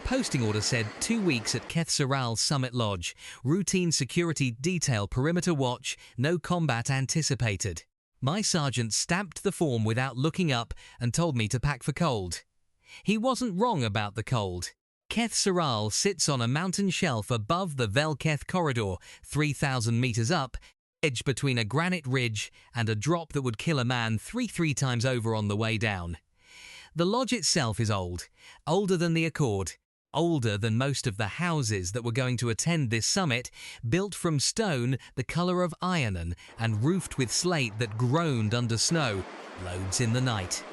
posting order said 2 weeks at Keth Summit Lodge, routine security detail perimeter watch, no combat anticipated. My sergeant stamped the form without looking up and told me to pack for cold. He wasn't wrong about the cold. Keth sits on a mountain shelf above the Vel-Keth corridor, 3,000 meters up, edged between a granite ridge and a drop that would kill a man three times over on the way down. The lodge itself is old, older than the Accord, older than most of the houses that were going to attend this summit, built from stone the colour of iron and roofed with slate that groaned under snow, loads in the night.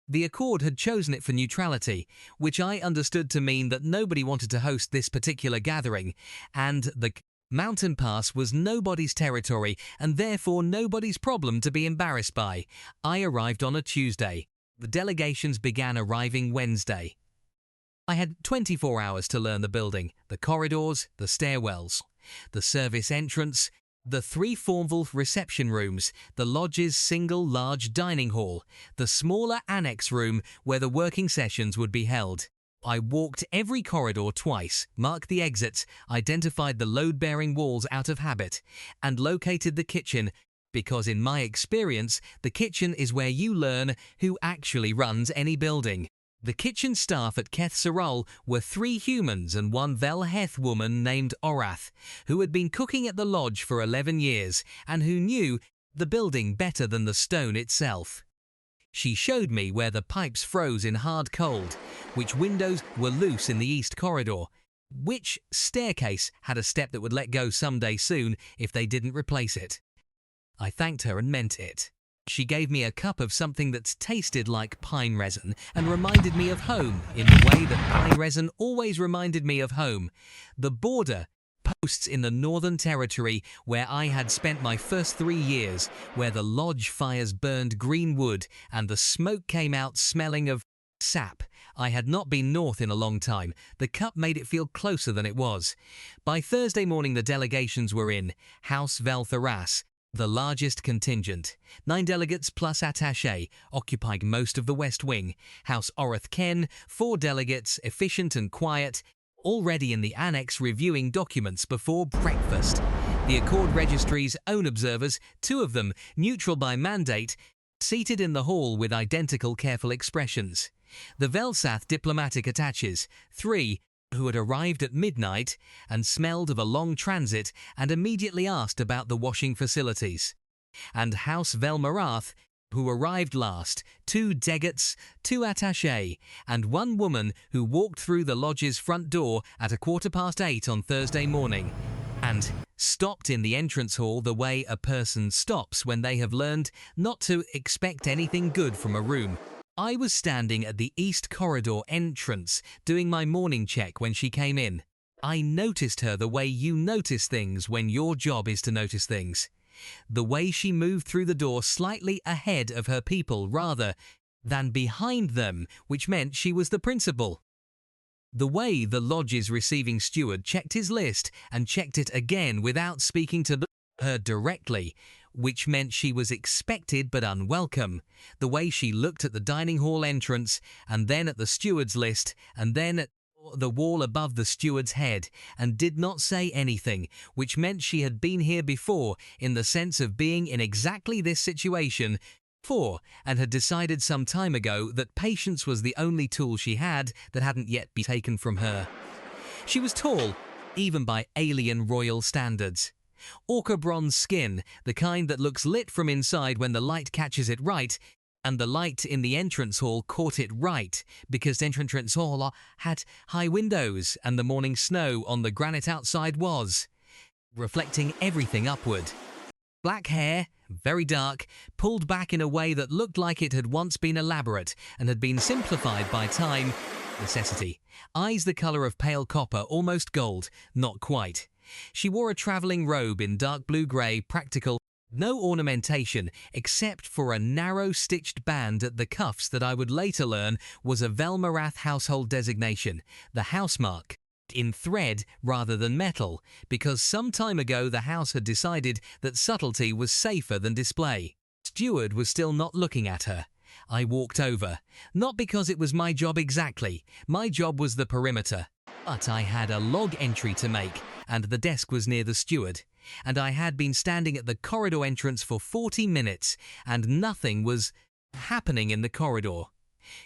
The Accord had chosen it for neutrality, which I understood to mean that nobody wanted to host this particular gathering, and the mountain pass was nobody's territory and therefore nobody's problem to be embarrassed by. I arrived on a Tuesday. The delegations began arriving Wednesday. I had 24 hours to learn the building, the corridors, the stairwells, the service entrance, the 3 formal reception rooms, the lodge's single large dining hall, the smaller annex room where the working sessions would be held. I walked every corridor twice, marked the exits, identified the load-bearing walls out of habit, and located the kitchen, because in my experience, the kitchen is where you learn who actually runs any building. The kitchen staff at Keth were 3 humans and 1 Vel-Heth woman named Orath, who had been cooking at the lodge for 11 years and who knew the building better than the stone itself. She showed me where the pipes froze in hard cold, which windows were loose in the east corridor, which staircase had a step that would let go someday soon if they didn't replace it. I thanked her and meant it. She gave me a cup of something that tasted like pine resin and reminded me of home in the way that pine resin always reminded me of home. The border posts in the Northern Territory where I had spent my first 3 years, where the lodge fires burned green wood and the smoke came out smelling of sap. I had not been north in a long time. The cup made it feel closer than it was. By Thursday morning the delegations were in House Vel-Tharas, the largest contingent, 9 delegates plus attaché, occupying most of the West Wing. House Orath Ken, 4 delegates, efficient and quiet, already in the annex reviewing documents before breakfast. The Accord Registry's own observers, 2 of them, neutral by mandate, seated in the hall with identical careful expressions. The Velsath diplomatic attaches, 3, who had arrived at midnight and smelled of a long transit and immediately asked about the washing facilities. And House Vel-Marath, who arrived last, 2 delegates, 2 attachés, and 1 woman who walked through the lodge's front door at 8:15 on Thursday morning, and stopped in the entrance hall the way a person stops when they have learned not to expect anything good from a room. I was standing at the East Corridor entrance doing my morning check when she came in. I noticed her the way you notice things when your job is to notice things. The way she moved through the door slightly ahead of her people rather than behind them, which meant she was the principal. The way the lodge's receiving steward checked his list and checked it again without speaking to her directly, which meant she was expected but unwelcome. The way she looked at the dining hall entrance, and then at the steward's list, and then at the wall above the steward's head, and did not say anything, which meant she had been here before, in the sense of being in exactly this situation before, and had decided some time ago that patience was the only tool she had that hadn't yet been taken from her. She was tall, even by alien royal standards. Ochre bronze skin, the kind that looks lit from inside when the light catches it right, and the light in the entrance hall caught it right, because the entrance hall had high windows and the morning snow on the granite outside was reflecting everything upward. Black hair, very dark, pulled back in a way that looked like it had once been elaborate and had been simplified by time, necessity. Eyes the colour of pale copper, almost gold, not quite. She wore a travelling robe in dark blue-grey, practical, no ornamentation except for a narrow stitched band at the cuffs that I would later learn was a Vel-Marath household designation, the housemark, in thread rather than metal, because some time ago the house had decided that subtlety was safer than display. Steward was still not looking at her. I walked over. Not because it was my job exactly. My job was the perimeter. But I had a log entry to make, and the desk was near the steward. And I had been standing at the corridor entrance for 40 minutes, and nothing was happening in the corridor.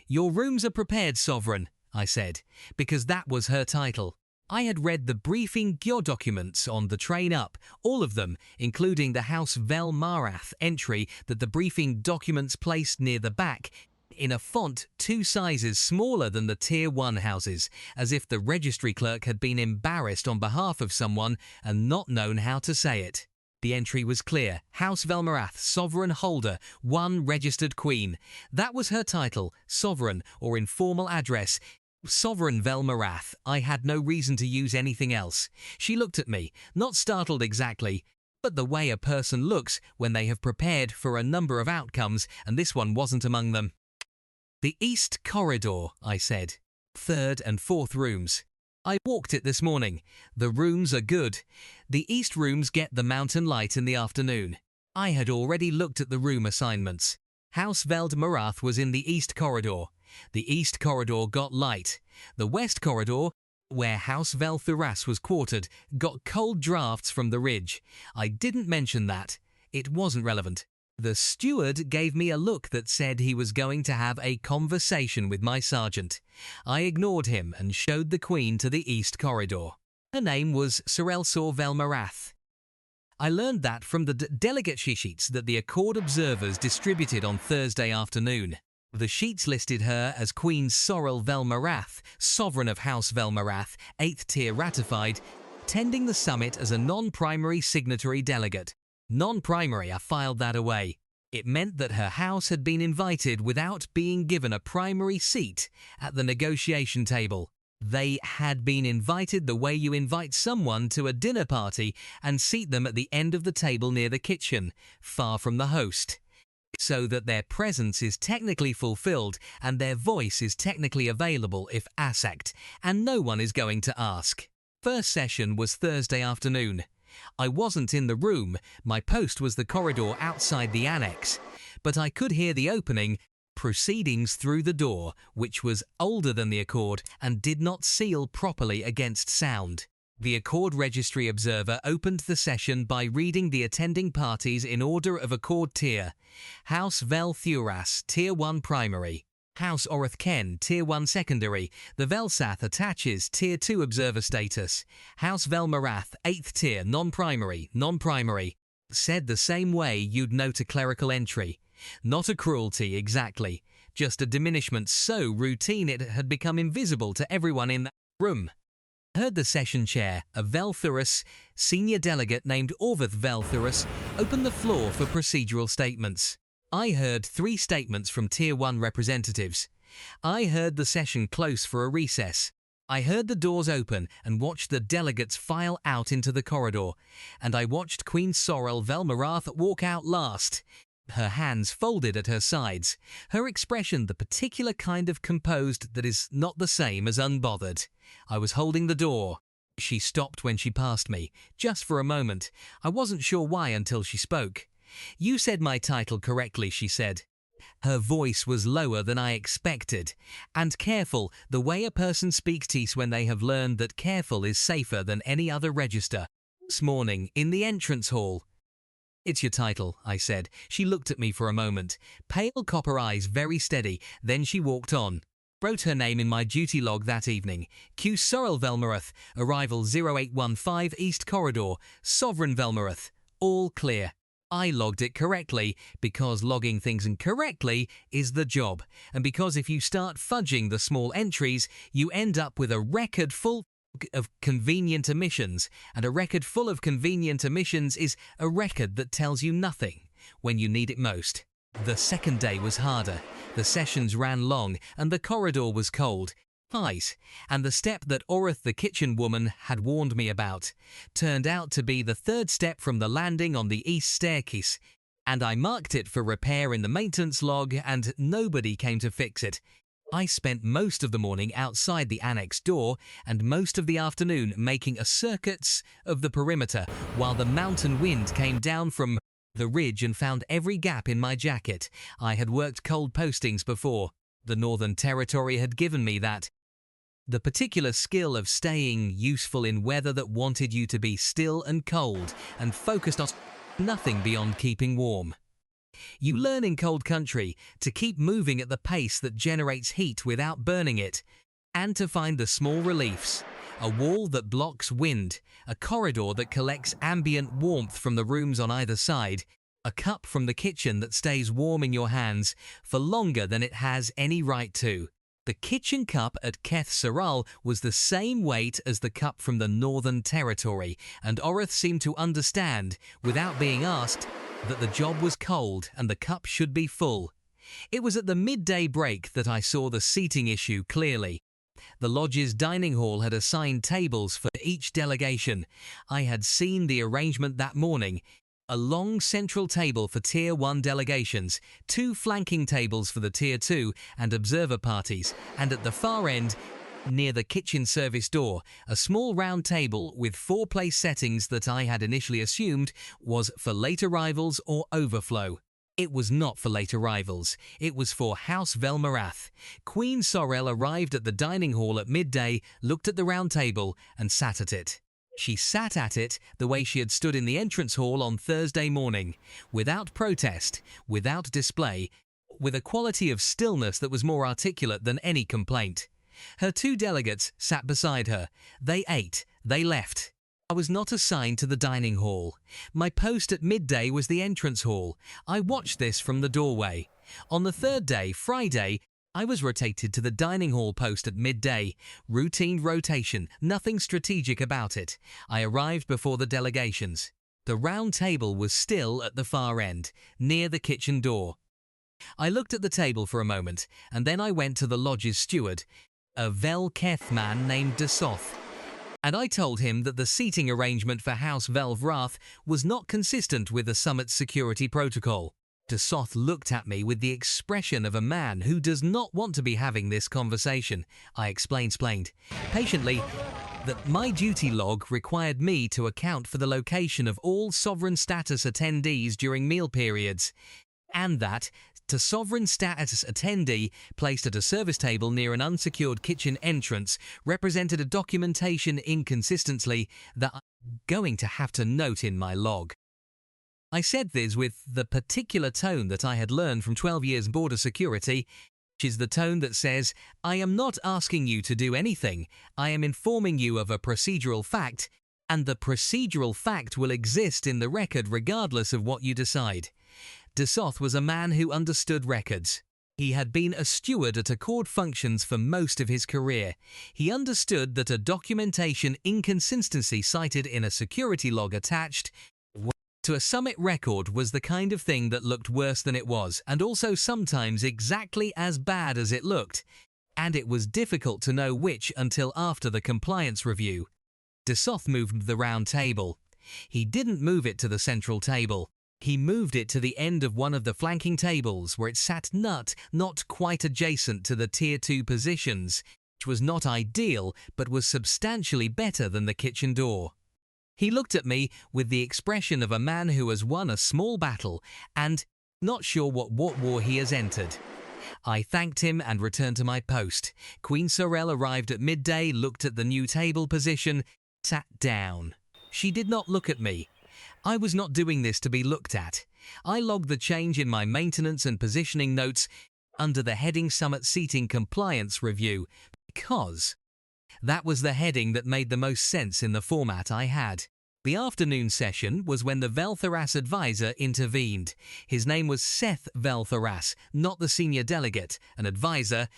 "Your rooms are prepared, Sovereign," I said, because that was her title. I had read the briefing documents on the train up, all of them, including the House Vel Marath entry that the briefing documents placed near the back, in a font 2 sizes smaller than the Tier 1 houses, as if the registry clerk had been embarrassed on behalf of someone and not known how to say it. The entry was clear: House Velmarath, Sovereign Holder, 1 Registered Queen. That was her title, Sovereign, or informal address. Sovereign Velmarath. I had no reason to use anything else. She looked at me, not startled exactly, but the way a person looks when they have prepared for a number of outcomes, and this one wasn't among them. "The East Corridor," I said. "3rd and 4th rooms. I walked it this morning. The rooms are good. The East rooms get the mountain light in the afternoon." I had already looked at the room assignments. House Veld Marath was in the East Corridor. The East Corridor got light. The West Corridor, where House Vel Thuras was quartered, got cold drafts from the ridge. I didn't mention that. It wasn't relevant. The steward gave me a look that said he was going to have a conversation with my sergeant. I ignored him and showed the Queen to the East Corridor. Her name was Sorelsor Velmarath. I learned that from the delegate sheets that the Accord observers distributed on Thursday afternoon. The sheets listed her as Queen Sorel Velmarath, Sovereign of House Velmarath, 8th tier ratified, attending the summit as a non-primary signatory delegate. Non-primary, I filed that away. It meant that her house had been invited without being given a primary seat at the negotiation table. They had been invited the way you invite someone to a dinner party and seat them at the end of the table near the kitchen, far from the host, so that their presence is technically fulfilled and their voice is technically available if asked, and no one is going to ask. First session was Thursday afternoon. I wasn't in the room, my post was the corridor outside the annex, but I could hear the opening proceedings through the door, which was older than the Accord and did not seal properly against sound. The Accord Registry Observer opened the session by reading the attending parties in order of Accord tier. House Vel Thuras, Tier 1 Primary. House Orath Ken, Tier 1 Secondary. The Velsath attaches Tier 2 Observer status. House Velmarath, 8th tier, non-primary. Said the same way you'd note a clerical entry. Not a cruelty, exactly. Just a diminishment so routine it had become invisible to everyone in that room. Heard the session chair, a Velthurus, senior delegate named Orvath Velthurus, open the floor for procedural statements. I heard 3 statements from Tier 1 representatives. I heard the session close for a recess. I heard the doors open and watched the delegates file out into the corridor, and I watched Queen Sorel Velmarath walk out last, her hands folded at her sides, her expression the particular kind of composed that is not the same as unbothered. I was holding the door. She stopped when she passed me, just for a moment. I wasn't sure why until she spoke. "You said my title correctly," she said. Her voice was lower than I expected, and careful, the way a person speaks when they have learned that careful is safer than any other register. This morning, in the entrance hall. "It's your title," I said. She looked at me for a moment, pale copper eyes very steady, then she walked on. Wrote her name in my duty log that evening. Q Sorel Velmarath, arrival 0815 East Corridor, Sovereign Velmarath. All clear. I logged it correctly, because logging things incorrectly is the job, and because if you start fudging the small entries, you end up with a record full of convenient omissions, and a record full of convenient omissions is a record that tells you nothing when you need it most. The second day was harder. The sessions ran long, and the corridor was cold. Ice, and the step that Orath the kitchen woman had warned me about turned out to be the 3rd step from the landing on the east staircase, and I marked it for repair in the maintenance log, and nobody came to fix it. I spent most of the morning outside the annex door and most of the afternoon making a circuits of the perimeter while the mountain wind came down from the ridge and found every gap in my jacket. I had worked cold postings before. The Northern Territory had given me that. The particular skill of staying useful in weather that wanted you to be still and cold and focused on nothing beyond keeping warm. You learn in cold country to keep moving at the pace that generates heat without burning it, and to find the small reliefs. A wall that blocks wind, a corridor that collects ambient warmth from the rooms on either side, a cup from the kitchen that stays warm in your hands for longer than it has any right to. The kitchen cup at Keth Saral was the same weight as the cup from the Northern Territory, and Orith seemed to understand, without being asked, that the job was cold and the cup should be full. It was at the midday break that I saw the seating issue clearly. The lodge's dining hall had assigned tables for each delegation. I had seen the arrangement that morning. A long central table for Tier 1 delegations, 2 flanking tables for the Tier 2 and observer parties, and at the far end, near the kitchen service door, a small round table with 4 place settings that I had initially assumed was for late arrivals or overflow. It was not for late arrivals. It was for House Velmarath. Queen Sorel arrived at the dining hall at midday, looked at the round table, and sat at it. She sat at it the way she had stood in the entrance hall on Thursday morning, without protest, without display, with a quality of stillness that was more articulate than any complaint. Her 2 delegates sat beside her. They ate. They left. I was not assigned to the dining hall. My post at midday was the entrance hall. I watched this from the doorway. On the 3rd day, Friday, I was rotated to the dining hall post at midday. Routine rotation, nothing strategic about it. I arrived before the delegations. The round table was still at the far end, near the kitchen door. I looked at the table for a moment, and then I went to the lodge's steward, a Vel-Keth man named Desoth, and I told him that the seating arrangement for House Velvrath was not consistent with the summit's security protocol. Desoth looked at me with the expression of a man who does not want to be having this conversation. I explained patiently that my duty log required me to account for the location of all sovereign status attendees during meal periods, and that to sovereign status attendee placed at a service table near an unsecured kitchen entrance represented a documentation inconsistency that I'm going to have to note in my log. I said this with the particular tone that I had learned from 12 years border security, which is the tone that says, I am not asking you to do anything, I am informing you of a procedural fact, and the procedural fact will exist in the record regardless of what you decide. Desoth was a man who understood records. He had been a steward at Accord Functions for most of his career. He understood that a documentation inconsistency cited in a security log attached to a summit record was the kind of thing that looked worse than it was, and also sometimes exactly as bad as it looked, and it was difficult to know which until after the compliance review. Desoth moved the round table. He didn't move it to the central table. He moved it to the end of one of the flanking tables where it sat not quite adjacent to the Tier 2 positions, which was not ideal but was substantially better than the kitchen door. He looked at me with the expression of a man who has won a small battle and not sure what war he has entered. I thanked him and returned to my post. Queen Sorel arrived at midday, looked at the new table position, sat down. She did not look at me. I was not doing this to be looked at. I logged the change in my maintenance and positioning notes under the heading Summit Seating Compliance Review because that was the heading that made the most sense in the format I had. The afternoon session was when the Veltharas advisor intervened. His name was Seth Veltharas, not the senior delegate, an advisor,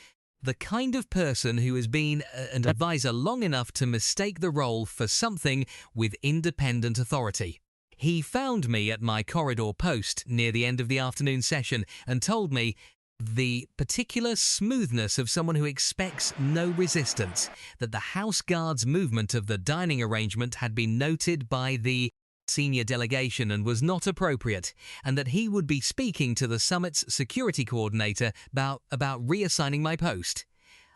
the kind of person who has been an advisor long enough to mistake the role for something with independent authority. He found me at my corridor post near the end of the afternoon session and told me the particular smoothness of someone who expects no resistance, that the House Guard's movement of the dining arrangement had been noted by the senior delegation and was not appropriate, and that he would be speaking to the summit's security coordinator about reassigning my post.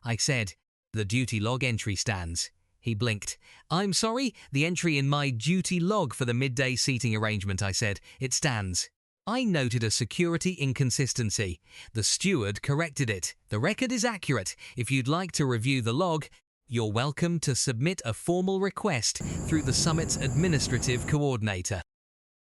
I said, "The duty log entry stands." He blinked. "I'm sorry, the entry in my duty log for the midday seating arrangement," I said. "It stands." I noted a security inconsistency. The steward corrected it. The record is accurate. If you'd like to review the log, you're welcome to submit a formal request through the summit's administrative coordinator.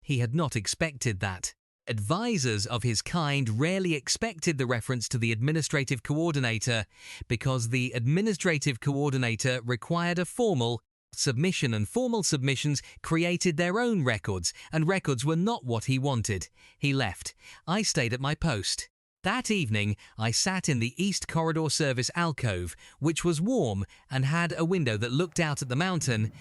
He had not expected that. Advisors of his kind rarely expected the reference to the administrative coordinator because the administrative coordinator required a formal submission, and formal submissions created their own records, and records were not what he wanted. He left. I stayed at my post. That evening, I sat in the East Corridor Service alcove, which was warm and had a window that looked out at the mountain,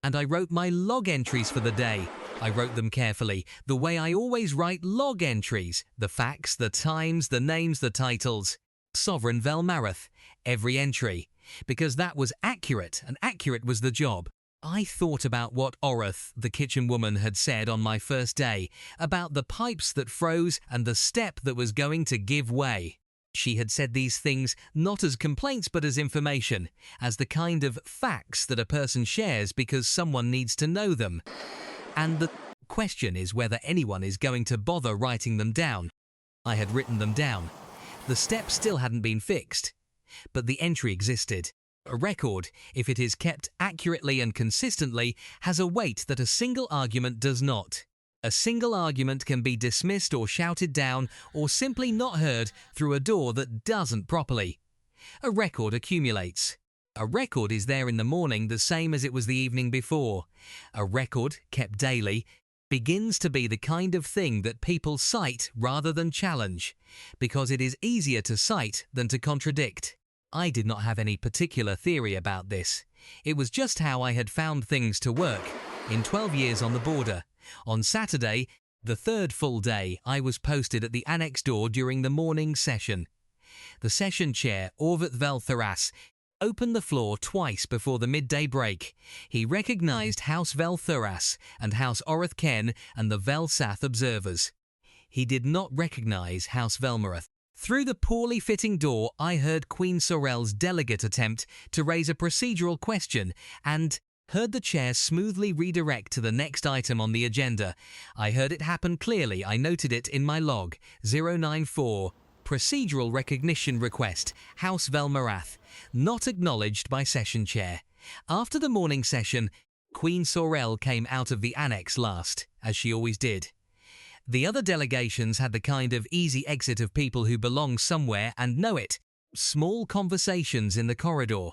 and I wrote my log entries for the day. I wrote them carefully, the way I always write log entries: the facts, the times, the names, the titles. Sovereign Velmarath, every entry, because that was accurate, and accurate was the job. I thought about what Orath, the kitchen woman, had said on my first day, about the pipes that froze and the step that was going to give way. She had said these things not as complaints but as information, as the kind of facts that a person shares because someone needs to know them. And the question is whether anyone is going to bother writing them down. I had written them down. The step still hadn't been fixed, but the entry existed. A record, if it is kept accurately and consistently, has a weight that a single argument does not. A single argument can be dismissed or shouted down or simply not heard through a door that doesn't properly. A record accumulates. A record is there in the morning the same as it was the evening before. A record, kept daily, begins to be the kind of thing that people cite rather than challenge, because it is easier to cite than to contradict. I did not have any particular theory about this. It was just how I had found things to work. In 12 years on the border, on Saturday, the third full day, I was posted at the annex door during the morning session. The session chair, Orvat Veltharas, opened the floor twice before the midday break. He recognized House Veltharas and House Orath Ken and the Velsath observers. He did not recognize House Velmarath. Through the poorly fitting door, I heard Queen Sorel's delegate attempt to raise a procedural question and heard the chair smoothly redirect to the next item on the agenda. I heard it happen clearly. I noted it in my log. 094. Procedural recognition request, House Velmarath, not acknowledged by session chair. After the morning session, Queen Sorel came out of the annex last, as she always did. The other delegations had the kind of easy exit of people who belong somewhere and know it. Small conversations in the corridor,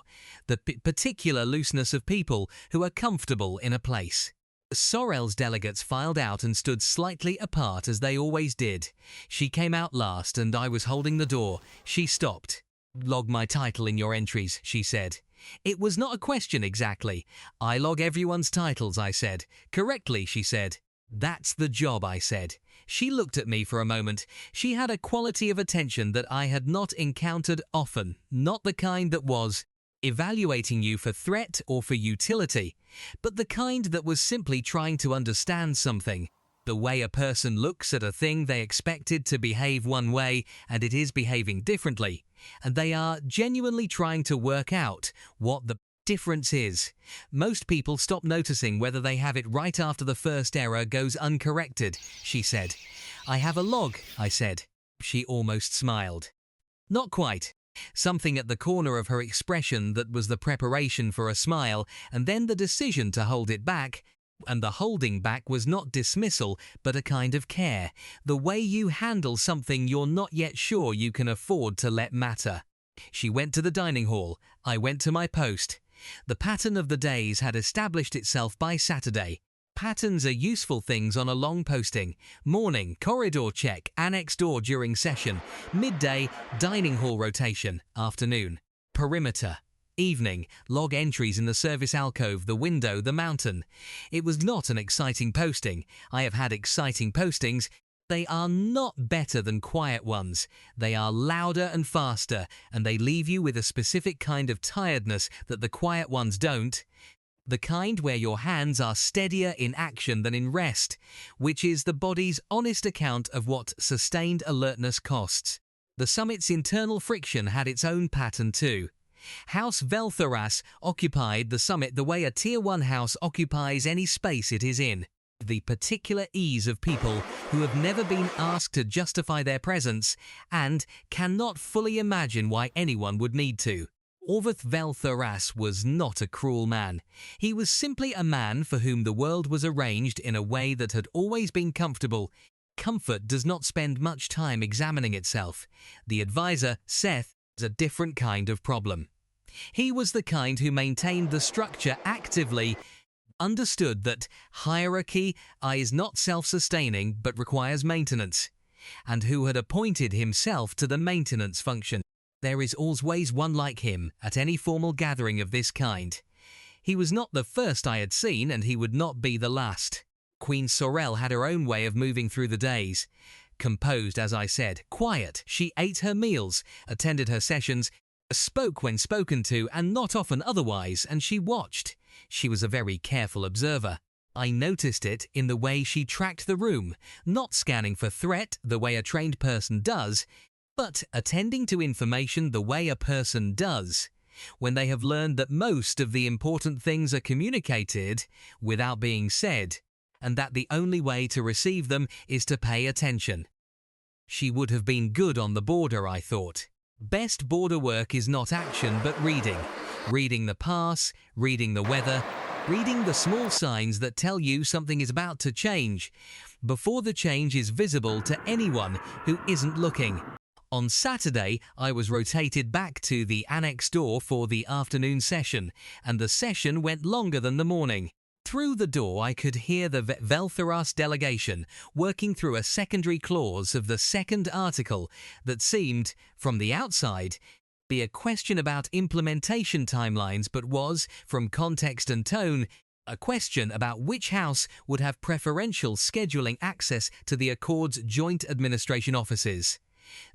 the particular looseness of people who are comfortable in a place. Sorel's delegates filed out and stood slightly apart as they always did. She came out last and I was holding the door. She stopped. "Log my title in your entries," she said. It was not a question exactly. "I log everyone's titles," I said. "Correctly," she said. "That's the job," I said. She looked at me for a moment. She had a quality of attention that I had not encountered often, not the kind that was evaluating you for threat or for utility, but the kind that was simply trying to understand something. The way a person looks at a thing they expected to behave one way and it is behaving differently, and they are genuinely trying to work out what the difference is. Most people stop noticing whether they have it right after the first error goes uncorrected, she said. "I have a log," I said. She almost smiled. Not quite. Something at the corner of her expression that was the preparation for a smile, and then the decision to hold it back. And the holding back was not dismissal, but a kind of care. The way you handle something you're not yet sure you can afford to let matter. She went to the dining hall. I went to my post. The pattern of the days had established itself by Saturday. Patterns are useful things on a long posting. Morning, corridor check, annex door during session. Midday, dining hall rotation. Afternoon, perimeter. Evening, log entries in the service alcove, the window, the mountain. It was not an exciting posting. I have had exciting postings. They are not better than quiet ones. They are louder and faster, and they leave you with a specific kind of tiredness that the quiet ones don't. The kind where your hands are steadier in action than in rest, which is the body's honest account of what sustained alertness costs. The summit's internal friction had its own pattern too. House Veltharas occupied the summit the way a Tier 1 house occupies any space it is in. the particular ease of people who have never been asked to justify their presence and cannot fully imagine why anyone would need to. Orveth Velthoras was not a cruel man. He was simply a man for whom the world was arranged in a way that had always been comfortable. Comfort does not spend much time examining itself. The advisor, Seth, is a different kind of problem. He was the kind who maintained the structure actively, understood that hierarchy is not self-sustaining but requires maintenance, and who had appointed himself to the maintenance function. There is always one like him at any formal gathering of this kind. He was not the first I had seen, and he would not be the last. Queen Sorel had her own way of moving through the days. Composed, as I said, quiet, she ate her meals, attended her sessions, spoke when spoken to, and not often otherwise, and she watched. She was a very careful observer. I noticed it in the way she tracked the room, not scanning for threat the way a trained person does, but attending to information the way a person does, when they have learned that most of the important things are communicated without being said, and that the only way to receive them is to pay attention. She would have been good on the border, I thought. Best border work is not action but reading. Reading the pass, reading the weather, reading the small signs that tell you something is about to change, before the change is visible to anyone who isn't looking. On Saturday, I was rotated back to the annex door for the afternoon session, and the session went longer than the morning. Through the door I could hear the Velthoras delegation working through a secondary clause of the second article that seemed, from the outside, be a question about implementation timelines but was, from context and tone, a question about which house would have preferential scheduling access to the Accord's joint administration offices.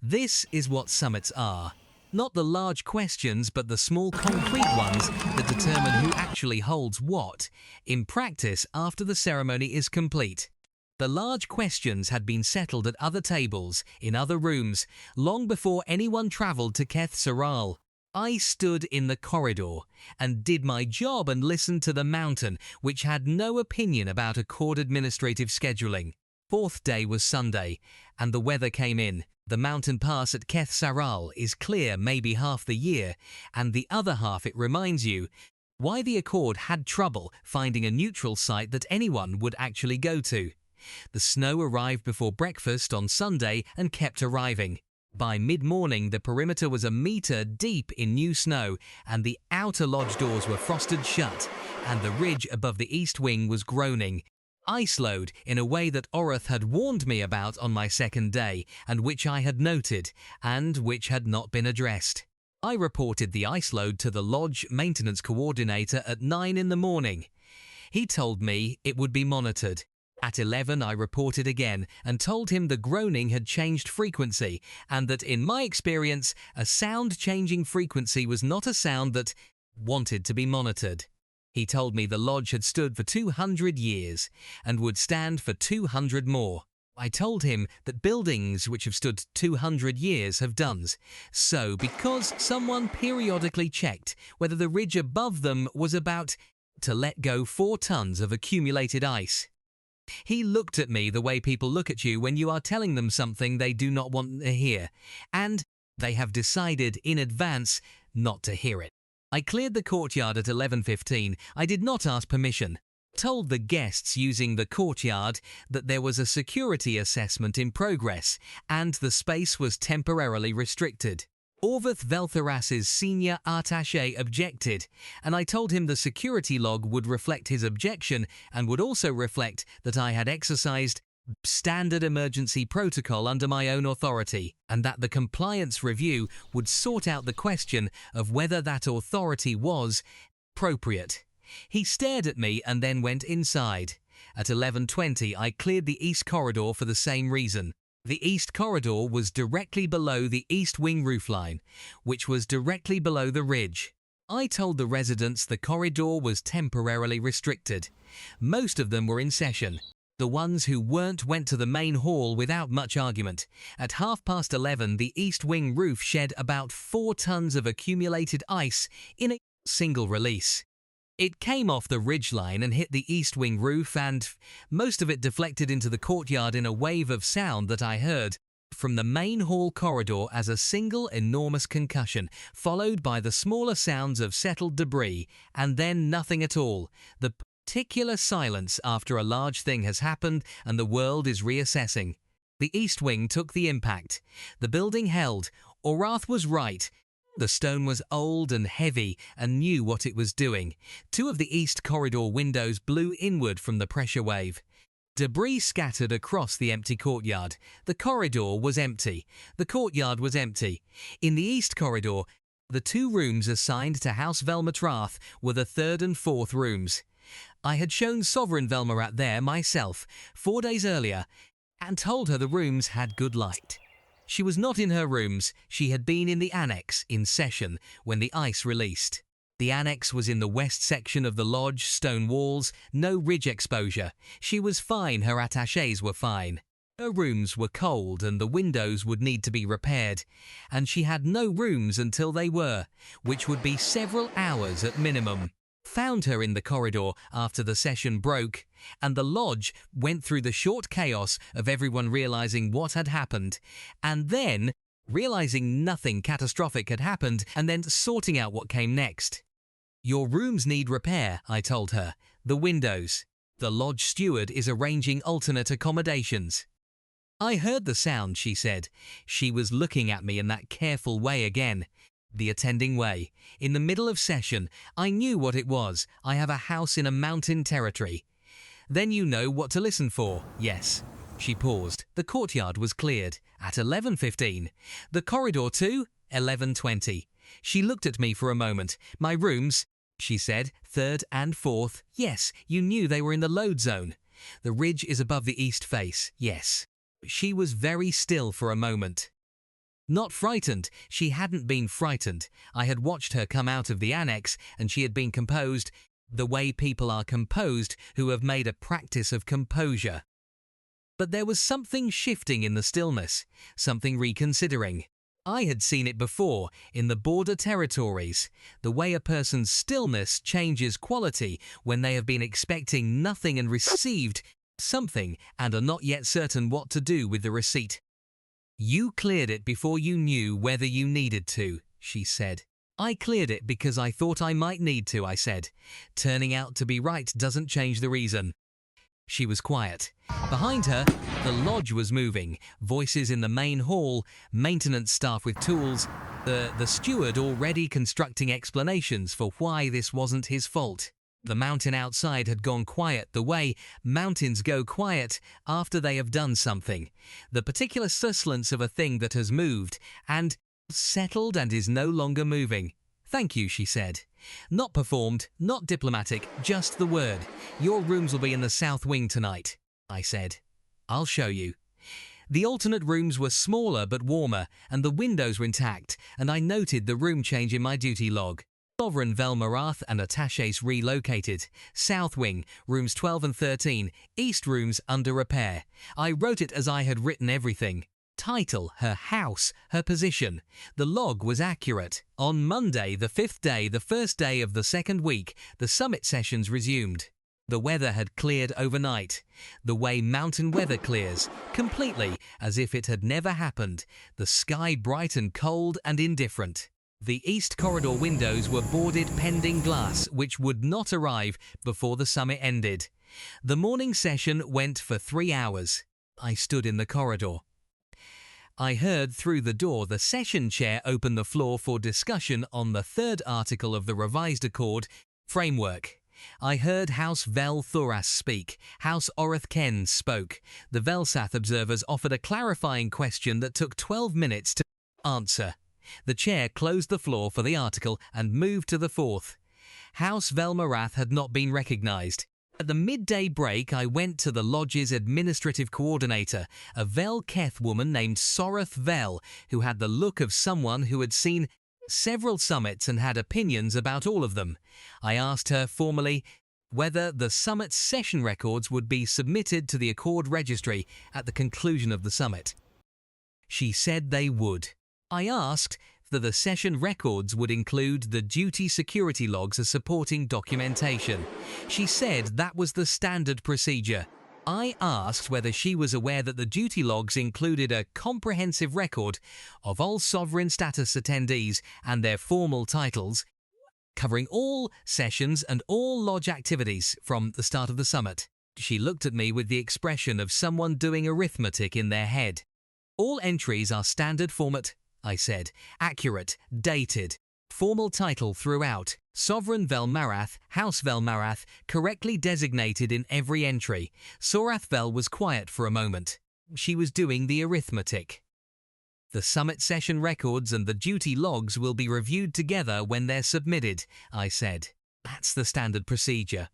This is what summits are. Not the large questions, but the small concrete ones that determine who actually holds what, in practice after the ceremony is complete. The large questions had been settled at other tables, in other rooms, long before anyone travelled to Keth Saral. I stood in the corridor and did my job and listened to the mountain, which had no opinion about Accord administrative scheduling. Fourth day was Sunday, and the weather came in. The mountain pass at Keth Saral is clear maybe half the year, and the other half it reminds you why the Accord had trouble finding a neutral site that anyone would actually go to. The snow arrived before breakfast on Sunday and kept arriving. By mid-morning, the perimeter was a metre deep in new snow, and the outer lodge doors were frosted shut, and the ridge above the east wing was groaning. Ice load in a way that Orveth had warned me about on my second day, and which I had noted, and which had not been addressed. I reported the ice load to the lodge maintenance coordinator at 9 in the morning. He told me it would be monitored. At 11 I reported again and told him the groaning had changed frequency, and that in my experience a sound changing frequency was not a sound that wanted to be monitored. He told me the lodge had stood for 200 years and would stand for 200 more. I told him that buildings which have stood 200 years have done so because someone periodically checked whether the ridge above them was about to let go 4 tons of accumulated ice. He looked at me the way people look at you when you are telling them something they do not want to hear, and they have decided in advance not to hear it. I cleared the courtyard at 11:15. I did not ask permission. Told the guests using the courtyard that there was a security assessment in progress and the space was temporarily restricted. Orveth Velthoras's senior attaché objected, and I told him the security log would reflect his objection and would also reflect that I had exercised standard emergency protocol under my own authority, and that the compliance review would sort out the question of whether that authority was appropriate. He stared at me and then went inside. At 11:20 I cleared the east corridor for the same reason. The east corridor was directly below the east wing roofline, which was directly below the ridge. I told the residents the corridor was temporarily restricted. Most of them were in session. The ones who weren't went to the main hall without much argument. At 11:30, the east wing roof shed about 4 tons of accumulated ice in a single release. It came off the ridgeline and hit the east wing roof, and most of it deflected into the courtyard in a wave of sound that I heard from the main hall corridor as a single enormous concussion, followed by the smaller sounds of settled debris, and then nothing at all. The particular silence after a large thing has happened and the world is reassessing. The east wing took the impact. The building held. Orath was right. The stone was old and heavy and knew what it was doing. Two of the east corridor windows blew inward from the pressure wave. Debris scattered across the empty courtyard. The corridor was empty. The courtyard was empty. In the east corridor, the two rooms assigned to House Velmatrath were the third and fourth rooms. I had shown Sovereign Velmarat there myself 4 days earlier and told her the rooms had good light. She was not in her rooms. She had been in the annex in session when the ice released. The annex was in the west section of the lodge, stone walls, no ridge exposure. She was fine, her attachés were fine. Her rooms were cold and the windows would need to be repaired, and she had no rooms until they were, which would be several hours at minimum. Found her in the corridor after the session broke, and the lodge went through the short chaos of everyone realizing what had happened, and then realizing nothing catastrophic had happened, and then sorting out what came next. Your rooms need repair, I told her. The windows. The lodge steward is arranging alternate accommodations. I heard the sound, she said. She was looking at me in that careful way again. The attending way. In the middle of session, I knew what it was. I have a house in a mountain territory. Then you know what to listen for. Yes. She paused. The courtyard was cleared. At 11:15. The corridor too? 11:20. She looked at me for a moment. My rooms, she said, third and fourth. Yes, you knew they were in the load zone. The ridge is above the east face. Yes. She was very still for a moment. Not frightened. She hadn't been frightened. I had watched her come out of the annex, and she had been composed, the way people are composed who have made a practice of composure. But there was something shifting in the stillness, something reconsidering. I had seen it before, in the border territories, the way a person's stillness changes quality when they have been expecting nothing and received something and are not yet certain what to do with the receipt. You cleared it before you knew whether you needed to, she said. I cleared it because I thought I might need to, I said. Turning out to be right doesn't change the reason. She was quiet. Behind her, the lodge was moving, voices in the main hall, maintenance staff with tools, the steward already constructing explanations for why this wasn't his fault. The mountain outside had gone quiet the way mountains go quiet after they have done something. The particular suslance of a thing that has moved and settled and is no longer moving. Thank you, she said. Not performed, not diplomatic, just the word. Your rooms will be in the south wing tonight, I said. I'll show you. The alternate rooms were smaller but warmer, and the windows were intact, and I noted the room change in my duty log. Sovereign Velmarath and attachés relocated. South wing, rooms 12 and 13. East rooms under repair. I wrote it as I had written everything. Title, her house, her position. The log was accurate. On Monday, the 5th day, the first day of the second week, the summit sessions resumed. The weather had cleared overnight. The way mountain weather clears, completely, as if it had never happened. The sky bright and cold and indifferent. The east corridor windows were boarded pending glass, which would not arrive before the summit ended. The morning session went for 3 hours. I stood in the corridor. I heard through the door the session chair open the floor for discussion on the third article of the revised accord framework. I heard House Vel Thoras speak. House Orath Ken spoke. The Velsath observers offered a clarifying question that took 12 minutes to answer. The chair closed the floor for the article and moved to the fourth. House Velmarath had not been recognized. At the midday break, I went to the lodge's administrative coordinator, a Vel Keth woman named Sorath Vel, who had the look of someone who had seen several summits and had opinions about all of them. I asked her formally whether the summit's session records would be submitted to the Accord Registry at the conclusion of the summit. She said they would. I asked, that the session records would include the duty security logs as supporting documentation. She said that was the standard procedure. I asked whether she was aware that the duty logs included a comprehensive record of all sovereign status attendees and their formal titles, covering all sessions and all lodge activities from the start of the summit. She looked at me with the expression of someone doing arithmetic in their head. All entries are standard format, I said. Accurate, dated. Formal title throughout. Sovereign Vel Marath, House Vel Marath, correctly designated in every entry. Sorath Vel was quiet for a moment. She was doing the arithmetic. The summit session records and the duty logs will be reviewed together when they're submitted, I said. That's the standard procedure.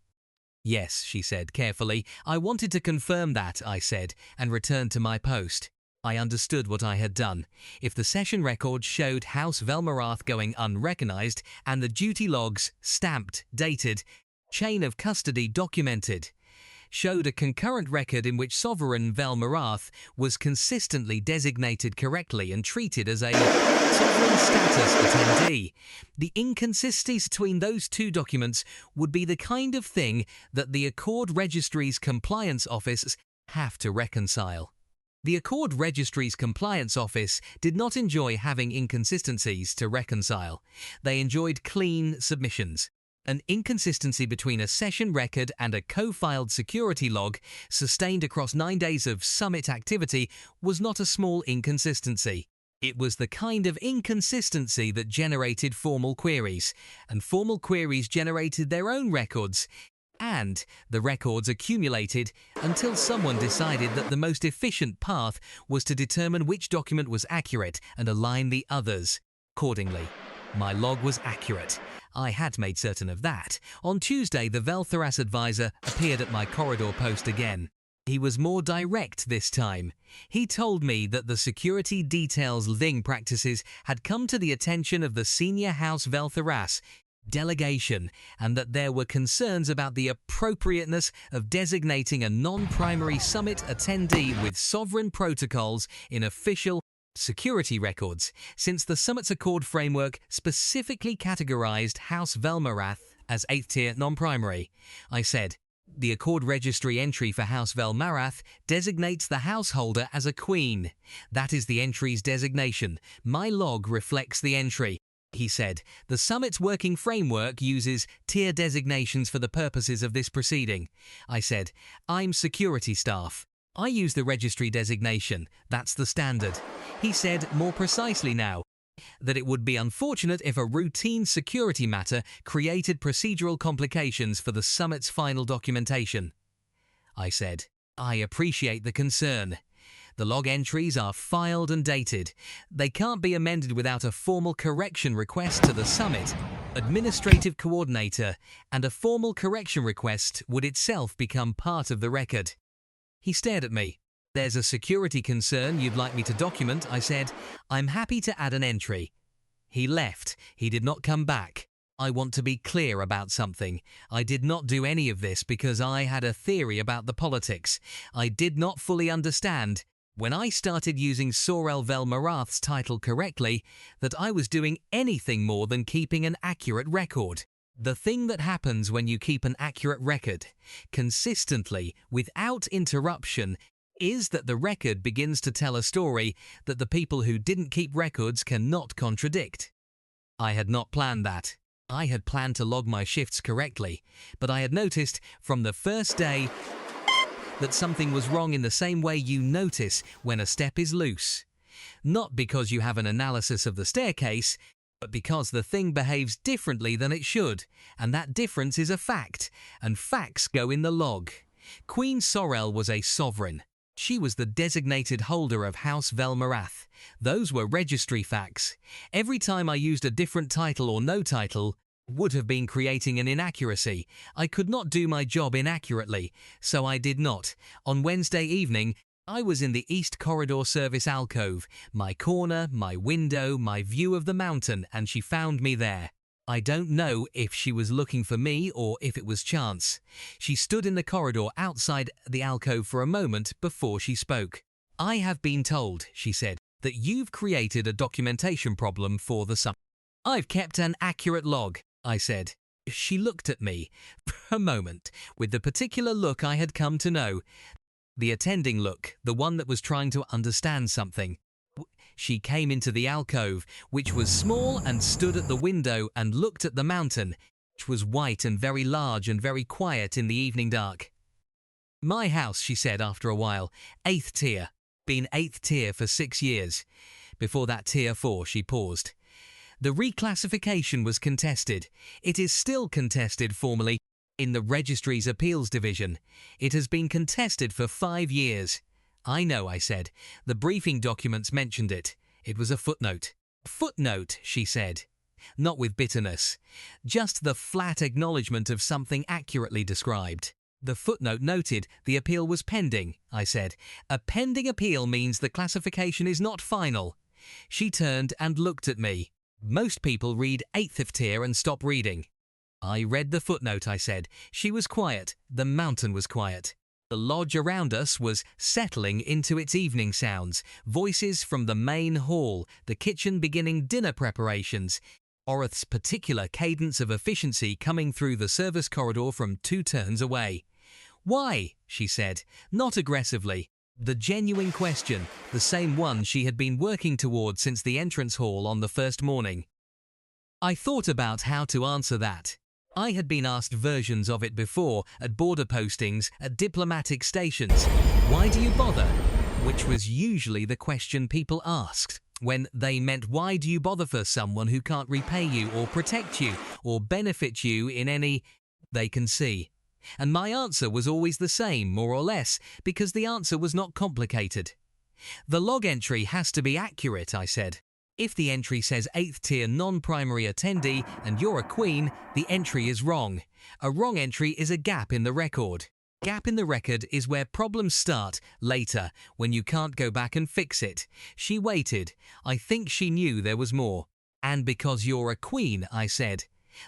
Yes, she said carefully. I wanted to confirm that, I said, and returned to my post. I understood what I had done. If the session record showed House Velmarath going unrecognized and the duty logs, stamped, dated, chain of custody documented, showed a concurrent record in which Sovereign Velmarath was consistently designated correctly and treated as a sovereign status attendee, the inconsistencies between those two documents would be the kind of thing that the Accord Registry's Compliance Office have to reconcile. The Accord Registry's Compliance Office did not enjoy having inconsistencies to reconcile. They enjoyed clean submissions. An inconsistency between a session record and a co-filed security log sustained across 9 days of summit activity was not a small inconsistency. It was the kind of inconsistency that generated formal queries, and formal queries generated their own records, and the records accumulated until someone decided that the most efficient path was to determine which document was accurate and align the others. Accordingly, my log was accurate. I had made certain of that. On Tuesday, the Veltharas advisor appeared at my corridor post again. He was more direct this time. He told me that the security details LING practices had come to the attention of the senior House Veltharas Delegation, and that there were concerns about the appropriateness of designating a non-primary summit attendee with sovereign protocols in official security records, since the Summit's Accord framework specifically categorized House Velmarath as 8th tier non-primary. I said, the Accord Registry entry for House Velmarath designates the householder as a queen. That is the entry's designation. My log reflects the entry. He said, the Summit's working framework uses tier designations for the purposes of this proceeding. I said, I'm security staff. I use the registry designation. That's the standard. He said more precisely now that it would be unfortunate if a routine security matter created procedural complications for the Summit's final documentation. I said, I appreciate the concern. The log entries are filed and dated. They can't be amended without a formal correction request to the Summit Administrative Coordinator, and a formal correction request would itself become part of the record. He stared at me. There's a security concern you'd like me to document, I said. I'm happy to add an entry. He left. He did not come back. I want to be clear about something. I did not do any of this because I had a theory about the politics. I did not fully understand, when I started using Sorel Velmarath's title correctly, that I was doing anything more than keeping an accurate record. The thing that happens when you keep an accurate record, consistently, without interruption, is that the record begins to tell a story that the people who didn't keep records cannot contradict. I had not planned that. I had planned to log my shifts correctly, but I had noticed from the first day that something was wrong in the same way you notice when a step is loose. Not because you have an analysis of the staircase, but because the thing behaves differently than it should, and that difference is a fact, and facts go in the log. Queen Sorel was a sovereign. She was the designated holder of House Velmarath. Those were registry facts. Every time I used a different title or no title, would have been creating an inaccuracy. I could not do my job inaccurately, so I did not. On Wednesday evening, I was in the East Corridor Service alcove, my corner, my window, my view of the mountain, and she found me there. I don't know if she was looking for me or if it was chance. She stood in the corridor outside the alcove for a moment before she spoke. I have been told, she said, that you've created a documentation problem for the summit. I've kept an accurate log, I said. She looked at me for a moment with the particular look I had come to know. The attending look, the one that was trying to understand something. She came into the alcove, which was small, and stood at the window and looked at the mountain, which was white and very large and very quiet in the evening dark. My house, she said after a while, 8th tier. Been 8th tier for 6 years. Before that tier 4, she paused. The reclassification was contested. It is still contested formally in the Registry's Appeals Division. It has been contested for 5 years. I know, I said. The briefing documents mentioned it. It was a footnote. Footnote, she said. Not with bitterness. Just the flat acknowledgement of something accurately described. The footnote noted the appeal was pending, I said. A pending appeal means the classification is not final. She turned and looked at me. Most people read 8th tier and stop reading. I read the footnote, I said. She was quiet. The mountain was quiet. The lodge around us was settling into its evening sounds, voices from the main hall, the kitchen beginning dinner preparations, Orith's particular cadence of efficiency coming through the service corridor from 2 turns away. Why? She said, not aggressively. The genuine question, the same one she had been working toward since the entrance hall on the first morning. I thought about how to answer that. I had been asked versions of it before, at border postings, at diplomatic stations. Why do you bother? Which was usually the question people asked, when they meant why do you bother for someone who can't repay you or protect you or benefit you in any they can see. And my answer was always the same, more or less, because the answer was not complicated. The log entry has to be accurate, I said. If the entry says 8th tier non-primary attendee and you're a queen, the entry is wrong. A wrong entry is a gap in the record. Gap in the record is where problems start later, when you can't go back and fix it. She waited. I think she knew there was more. And because you're a queen, I said.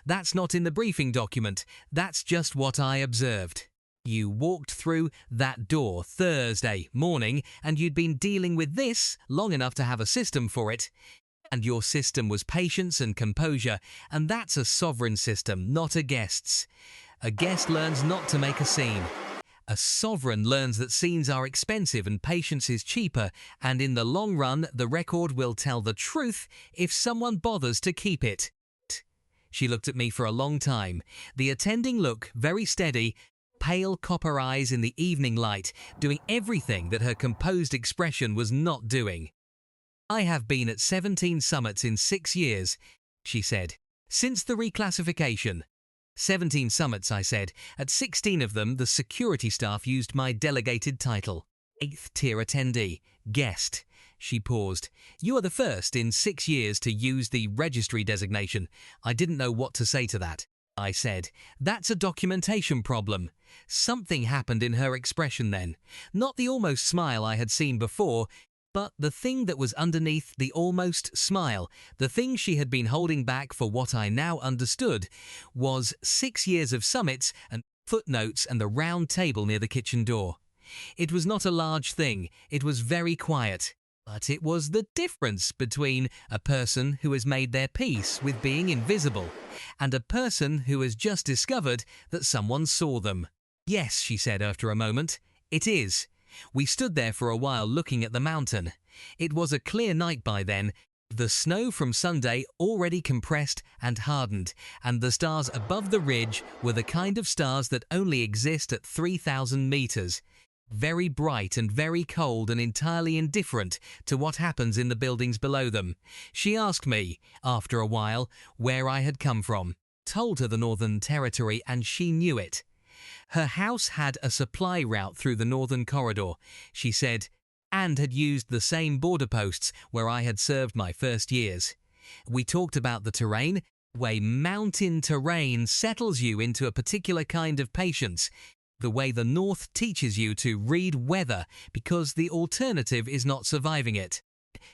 That's not in the briefing document. That's just what I observed. You walked through that door Thursday morning and you'd been dealing with this long enough to have a system for it. And your system was patience and composure, and that's a sovereign system, not a guest's. A guest learns not to make a scene. A sovereign learns that scenes are expensive and patience is cheaper, and in the long run the record will tell the truth if someone bothers to keep it. She looked at me for a long time, the attending look very steady, pale copper eyes in the evening light, doing everything that her composed expression was not doing. I have been at 17 summits in 6 years, she said, since the reclassification. 17 summits, I said. At 16 of them, the security staff used my delegated title. 8th tier attendee, guest. She paused. You are the first in 6 years to use the registry designation. I didn't know what to say to that. I said, that's a documentation problem. Something happened in her expression then. Not the almost smile I had seen before, but the thing that was underneath the almost smile, the thing she had been holding back for what I now understood, was 6 years of summits and footnotes and the round table near the kitchen door. It was not a large thing. It was very quiet. But it was the difference between a person who has made their peace with being invisible and a person who has just discovered that someone saw them. Yes, she said after a moment, it is. We stood there for a while looking at the mountain. It was a clear night by then, the snow from Sunday already compressed and hardened, and the stars above the ridge were the kind of stars that only exist at 3,000 meters. Very bright and very cold and entirely indifferent to what happens in the buildings below them. She asked me, after a while, where I had come from. Told her the Northern Territory and she knew it. Her house had a supply route through the Northern Corridor, she said, and had used the same border posts where I had served my first years. We talked about the terrain, the way mountain terrain settles you into a particular kind of patience, the way the North teaches you to read weather because the alternative is not surviving it.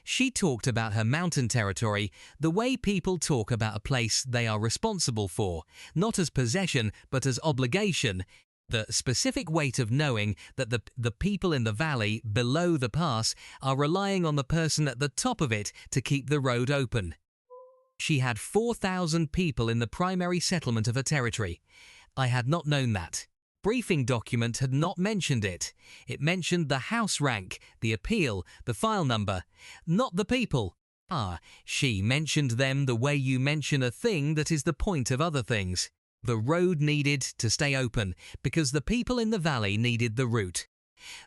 She talked about her mountain territory, the way people talk about a place they are responsible for, not as possession but as obligation, The specific weight of knowing that the people in the valley below the pass are relying on the person at the top of it to keep the road open. She had 4,000 people in the primary settlement of her territory. I had not known that. Briefing document had not mentioned it. It mentioned the house rank, the appeal, the file number, not the people. She mentioned them the way you mention a thing that is the point of other things. The road needed to stay open because the people in the valley needed the route.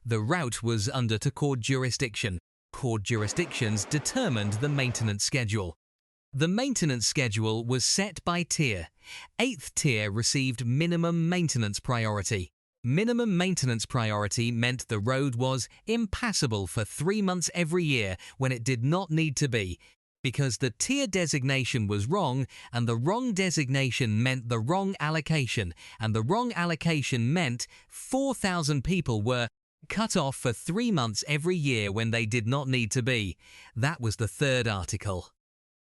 The route was under to court jurisdiction. Court jurisdictions determined the maintenance schedule. The maintenance schedule was set by tier. 8th tier received minimum maintenance priority. Minimum maintenance priority meant the road was impassable for 3 months every year when it did not need to be, because the tier designation was wrong, and the wrong designation meant the wrong allocation, and the wrong allocation meant 4,000 people were cut off for 3 months every year when they did not need to be. That was the third article.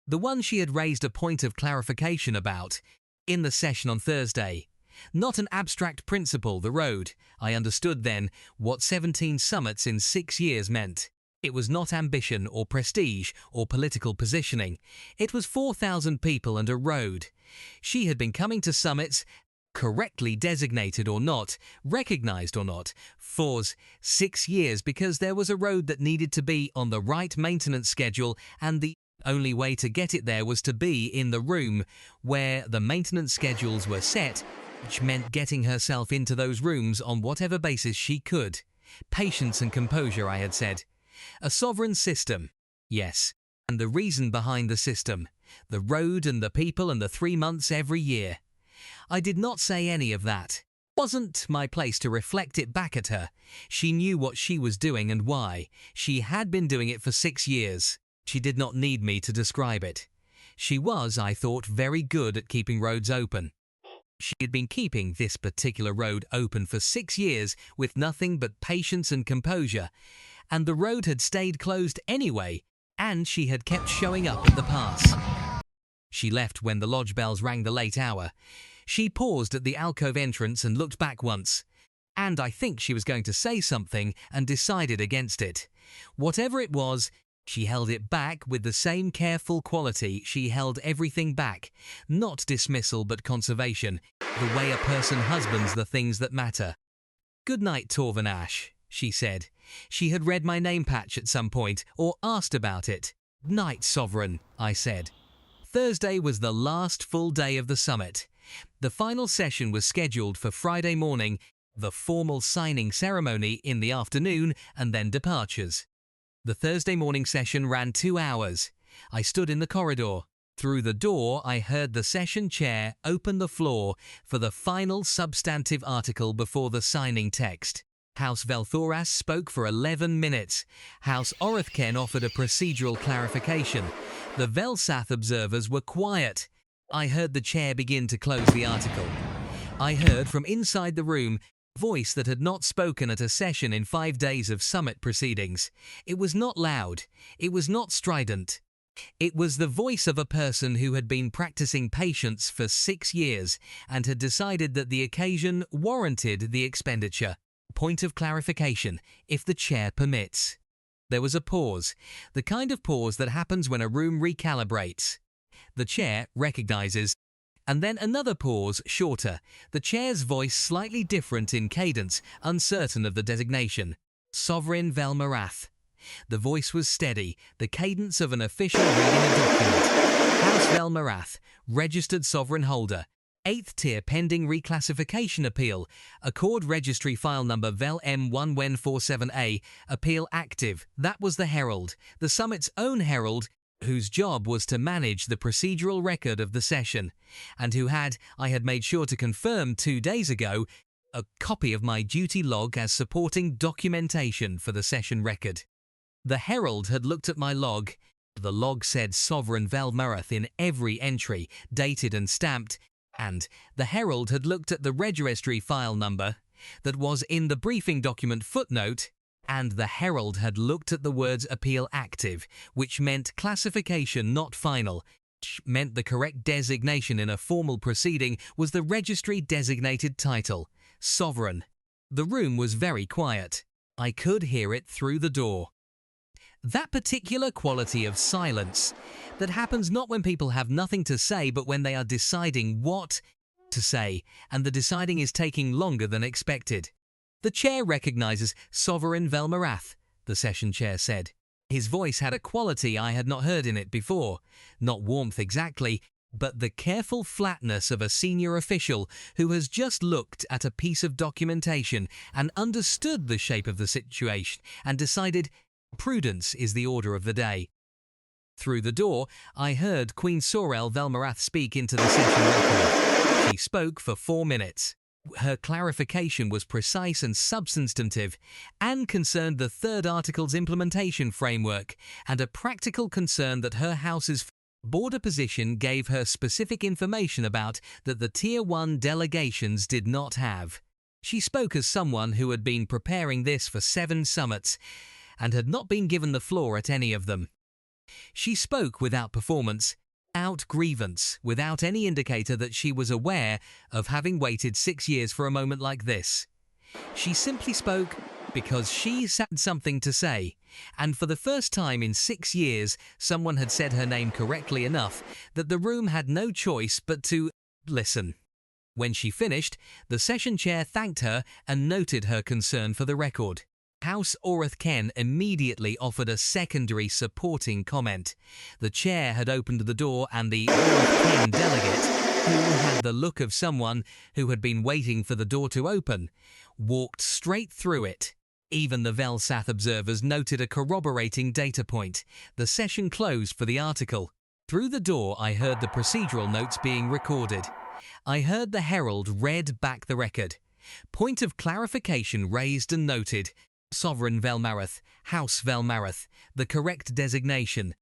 The one she had raised a point of clarification about in the session on Thursday. Not an abstract principle, the road. I understood then what 17 summits in 6 years meant. It was not ambition or prestige or political positioning. It was 4,000 people and a road. She had been coming to summits, correctly designated or not, recognized or not, for 6 years because there was a road that needed to be on the right maintenance schedule, and the only way to get it there was to be in the room where the maintenance schedules were set, which meant getting herself into those rooms on whatever basis she could. Patience and composure, I had said. A sovereign system. Yes. And the reason behind the system. The road and the people and the 3 months every year. I did not say any of that. It wasn't my place to reflect it back at her. She knew what she was doing and why. She had been doing it for 6 years. She did not need me to describe it. She was, I thought, very good at keeping roads open. She had been keeping this particular road open for 6 years with nothing but patience and composure, and the road had stayed closed anyway, and she had kept showing up at the pass. She left when the lodge bells rang the late hour. She paused at the alcove entrance and looked back once, and I think she was going to say something and decided against it. Whatever it was, she held it back with the same careful quality she held everything back. Not dismissal but conservation, the way a person husbands the things that matter. "Good night, Torvin Ash," she said. She had read my name patch at some point, or asked about it. "Night, Sovereign," I said. Thursday was the last full day of the summit. The final session was scheduled for Friday morning, the formal signing ceremony in the afternoon, and then departures. The Thursday morning session ran 2 hours. I stood in the corridor. Through the door, I heard the session chair open the floor for the final substantive article before the signing text. House Velthoras spoke for 11 minutes. House Orithken offered a procedural clarification. The Velsath observers were quiet. I heard the chair begin to close the article. I heard from inside the room voice that had not spoken at a session in 5 days of summit proceedings. It was not loud. It was not strident. It was the voice of a person who had been practicing patience for 6 years and had decided that the occasion warranted the expenditure. Point of clarification, if the chair permits. There was a pause, the kind of pause that happens when a room recalibrates. The chair recognizes. And then another pause, shorter, the chair's voice slightly different in cadence, uncertain of the designation. Sovereign Velmarath. The voice was steady, the cadence of an official reading a document. House Velmarath, registered sovereign holder. 8th tier pending reclassification appeal. Accord registry file number Vel M1Wen47A. Appeal active. That was the herald, the summit's own herald, whose job was to manage the procedural record of the session, and who had, I had made sure to confirm 2 days ago, a copy of my duty log as supporting documentation for the session record. The herald had looked at my log. The log said Sovereign Velmarath in every entry, dated and stamped, and the herald had looked at the registry file number that was in the briefing document footnote, and the herald had looked at the words appeal active, which meant classification not final, which meant the correct designation in a formal proceeding was the registry designated title, sovereign. The room was very quiet. I could hear it through the door. That particular quality of silence that happens not when people have nothing to say, but when they are deciding what to say, and the deciding is taking longer than expected. The chair recognizes Sovereign Velmarath, the session chair said. His voice had a quality I had not heard in it before. Not warmth exactly, but the careful flatness of a senior official who has just looked at a piece of documentation and understood the shape of the situation and decided prudence is the order of the day. Through the door, I heard Queen Sorel Velmarath speak into the session record. She spoke for 4 minutes. Her clarification was precise and substantive, and concerned the third article's implementation framework, and a practical concern that her house's border position gave her specific information about that the Tier 1 delegations did not have. She spoke as someone who had been preparing this for 7 summits, and had not been given the floor at any of them. She spoke without performance, without grievance, without any indicator that she was aware of having waited 6 years for a moment like this. She simply spoke because she had something to say, and for the first time in 6 years, someone had said her name correctly enough that the room had no choice but to listen. When she finished, the session chair thanked her and noted her concern for the record. House Oreth Ken immediately offered a secondary supporting comment. The chair had opened the door and the Oreth Ken delegate, who had the look of someone who had been waiting for the door to open, walked straight through it. Even the Velsath observers noted a corroborating data point. The session closed for the article. Through the door I heard the procedural notes being recorded. I heard the herald read back the record. Point of clarification raised and noted. Sovereign Velmarath, House Velmarath, the correct designation.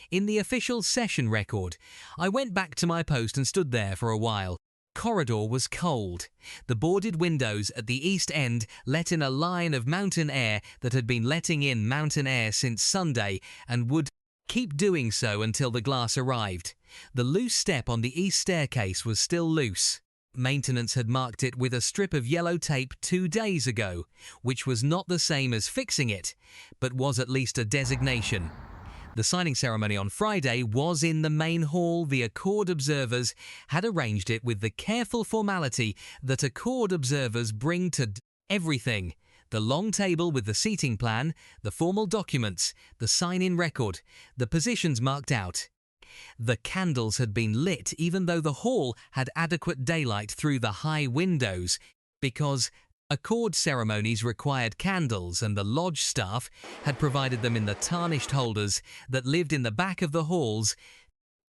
In the official session record, I went back to my post and stood there for a while. Corridor was cold. The boarded windows at the east end let in a line of mountain air that had been letting in mountain air since Sunday and would keep doing so until the glass arrived. The loose step on the east staircase was still loose. Maintenance had marked it with a strip of yellow tape 2 days ago, which was not the same as fixing it, but was at least a designation. The signing ceremony on Friday was in the main hall. The Accord observers had arranged it with the careful formality that Accord observers bring to everything. The long table with the seating plan, the formal documents, the sign-in record, the positions marked out. The candles had been lit even though the hall had adequate daylight through the high windows, because Accord ceremonies required candles and the lodge staff had provided them in the tarnished holders that lived in the back of the hall's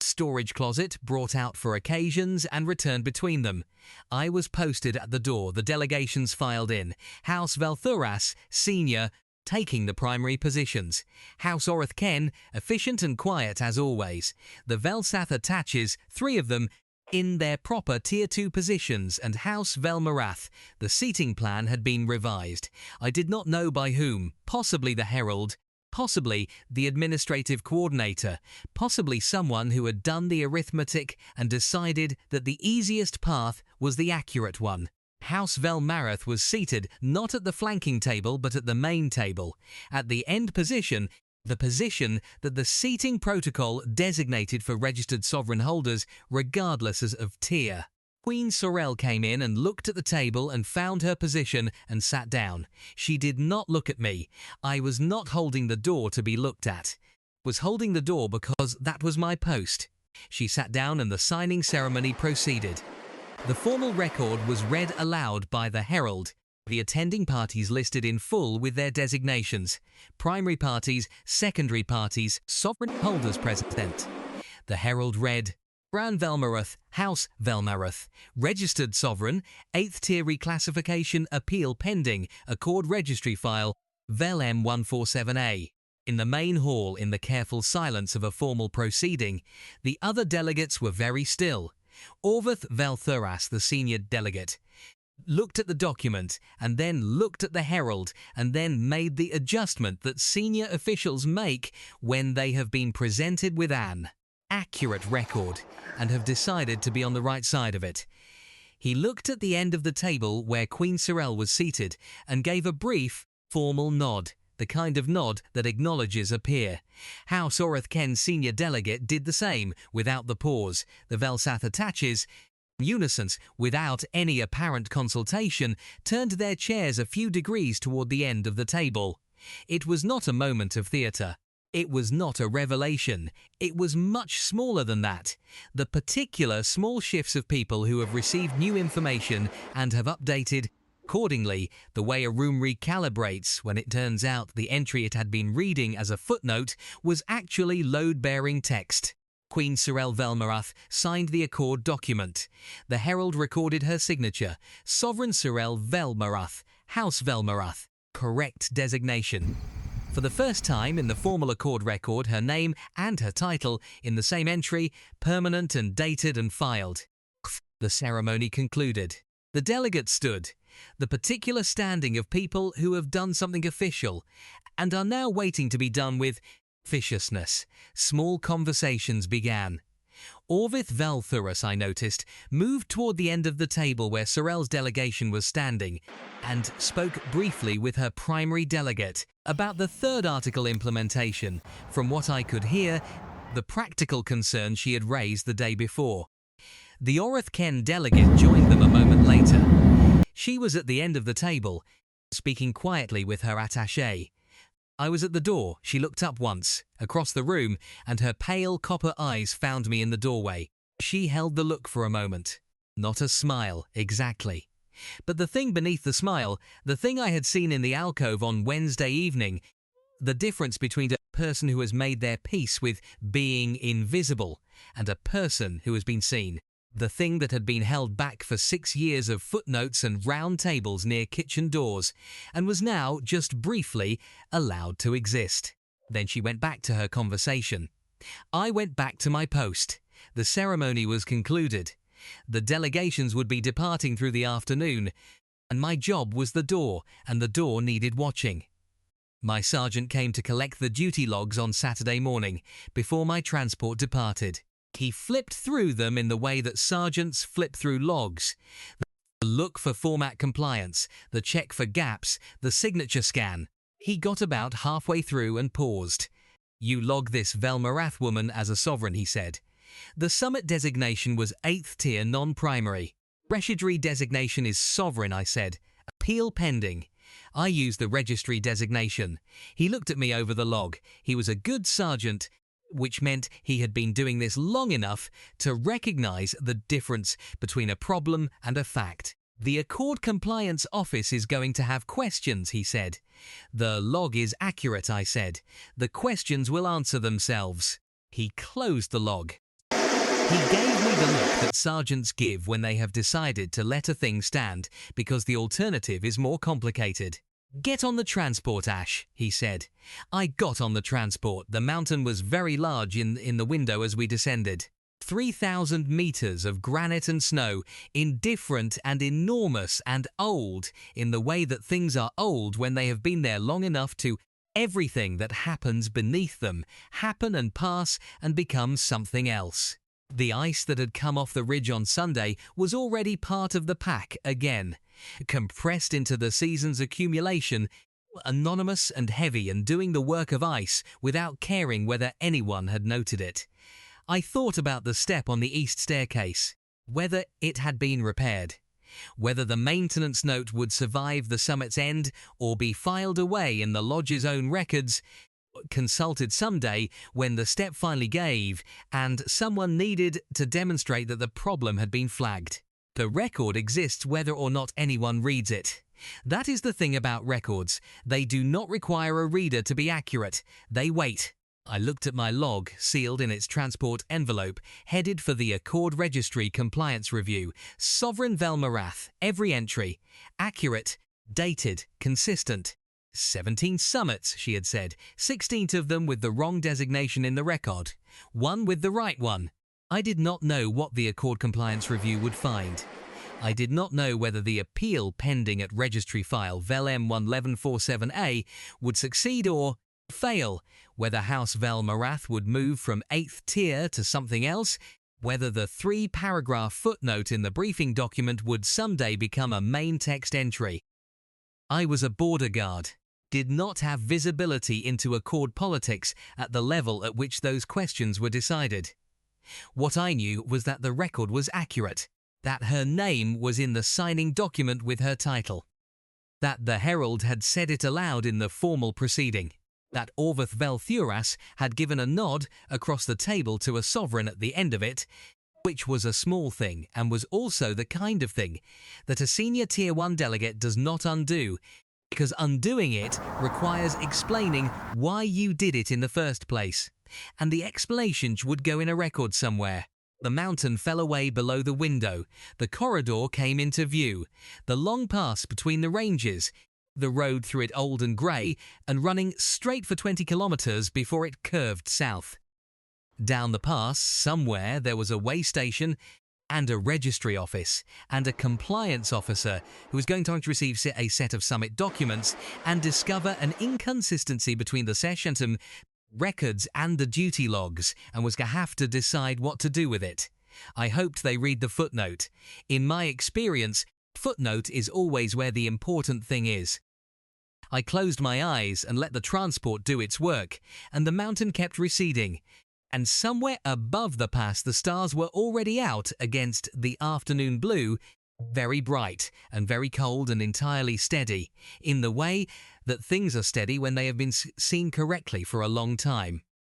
storage closet, brought out for occasions and returned between them. I was posted at the door. The delegations filed in. House Velthuras, Senior, taking the primary positions. House Oreth Ken, efficient and quiet as always. The Velsath attaches, 3 of them, in their proper Tier 2 positions, and House Velmarath. The seating plan had been revised. I did not know by whom, possibly the herald, possibly the administrative coordinator, possibly someone who had done the arithmetic and decided that the easiest path was the accurate one. House Velmarath was seated not at the flanking table but at the main table, at the end position, the position that the seating protocol designated for registered sovereign holders regardless of tier. Queen Sorel came in and looked at the table and found her position and sat down. She did not look at me. I was not holding the door to be looked at. I was holding the door because that was my post. She sat down and the signing ceremony proceeded. The formal record was read aloud by the herald. The attending parties listed in full with their designations. Primary parties, secondary parties, sovereign holders present. The herald read, Bran Velmarath, House Velmarath, Registered Sovereign, 8th Tier Reclassification Appeal Pending, Accord Registry File, Vel M147A. In the main hall, in the careful silence of a formal proceeding, the other delegates were very still. Orvath Velthuras, the senior delegate, looked at the document and then looked at the herald and then made the adjustment that senior officials make when they have been presented with an accurate record and have decided to be on the right side of it. He looked at the end of the table where Queen Sorel was seated and gave a brief, formal nod, the kind of nod that acknowledges a peer. House Ken Senior Delegate did the same, without the pause. The Velsath attaches, unisons, without any apparent consultation, turned their chairs a few degrees toward the end of the table. It was not a moment of theatre. It was not a revelation. It was much smaller than that. The particular small shifts of people who have received new information and have updated accordingly, the way a room recalibrates when it turns out the entry it had been reading as a footnote was actually load-bearing text. Queen Sorel Velmarath signed the accord document. The herald recorded her signature. Sovereign Sorel Velmarath, House Velmarath. Correct designation. For the first time in the formal accord record, her name and her title in the same entry, permanent and dated and filed. The ceremony concluded. The delegates stood, the particular standing of people who have done something official and are now waiting to be done with officiousness. Small conversations began. Orvith Velthurus, I noticed, moved toward the end of the table where Sorel's delegation was standing and spoke briefly with her primary delegate about the third article implementation. From what I could hear, the practical concern she had raised the day before. The Orith Ken delegate joined them a moment later. She was at the end of the table, speaking quietly with her attaché. I was at the door. She looked up once, across the room, and her pale copper eyes found me in the doorway. She held the look for a moment. Not a smile, exactly. But the thing beneath the smile, the thing I had seen in the alcove on Wednesday evening, the difference between a person who has made their peace with being invisible and a person who has been seen. The thing that had been held back for 6 years of footnotes and round tables near kitchen doors, and was now, just briefly, allowed to exist. Then she went back to her conversation. I went back to my post. The ceremony was concluded. The delegations would be departing through the afternoon, and my job was the door, and the door needed watching. My sergeant came to collect the duty logs on Saturday morning, before my transport departed. He flipped through them in the way that sergeants flip through logs. The look for format compliance, the check for gaps, the signature scan. He got about halfway through and paused. You log this Velmarath woman as a sovereign, he said. The summit designation was 8th tier non-primary. Registry designation is sovereign, I said. Appeal pending. I used the registry designation. He looked at me over the log. He was a good sergeant, which meant he had been doing this long enough to recognize the difference between a problem and a fact. The Accord Compliance Office is going to have questions, he said. The log is accurate, I said. The questions will answer themselves. He closed the log. He gave me the look that sergeants give when they have decided to let a thing stand because the alternative is more complicated. Get on the transport, Ash, he said. I got on the transport. The mountain was very large in the window as we descended. 3,000 meters of granite and snow, indifferent and enormous and old in the way that things are old when they have been there long enough to everything that happens beneath them happen and pass and become something else. The ice that had come off the ridge on Sunday was already part of the pack again, compressed into the season's accumulation, anonymous and heavy and doing the work of ice without caring whether anyone had noted it. I thought about the step on the east staircase, whether it had been repaired, whether the maintenance note would survive the summit's end or be filed away in the lodge's own records, consulted someday when the step finally gave and someone needed to demonstrate that the problem had been flagged. The record exists whether or not anyone reads it. That is the thing about records. They do not require a reader to be accurate. They wait. I looked at my log, sealed in its transport envelope, headed for the Accord Registry Compliance Review. Sovereign Velmarath, every entry. Accurate, dated, consistent. 17 summits, she had said, 16 of them with the wrong designation in the record, 1 with the right one. I did not know what the Accord Compliance Review would find. I did not know whether the appeal pending at registry file Vel M11147A would succeed or fail, whether House Velmarath would move from 8th tier to something else, whether the 3-paragraph footnote in the briefing document would someday become a main text entry. I was a border guard, did not have visibility into accord politics at the level at which those questions were decided. What I knew was that the record was accurate, that her name was in the signing document with her title, that the herald had said it aloud in the formal proceeding, that Orvath Velthuras had given a nod across the table to a sovereign at the end of it, which was a small thing and was also the kind of thing that a senior Tier 1 delegate does not undo, because undoing it requires explaining why you did it in the first place, and the explanation would go in a record somewhere. The mountain fell away below the window, the corridor came into view, the long pass between the ranges, the road through it old and grey, and running straight for 20 kilometres before it curved south. Down the pass, somewhere, there was a way station and a registry office and a compliance officer who was going to receive a set of summit documents and discover an inconsistency between the session records and the duty logs and was going to have to decide what to do with it. I hoped they read the footnote. In my experience, footnote is always where the important thing is. I closed my eyes and let the transport do its work, and the mountain kept receding. And somewhere above the pass the stars were already out against the afternoon blue, very bright and very cold and entirely steady, in the way that things are steady when they have been seen correctly for a long time.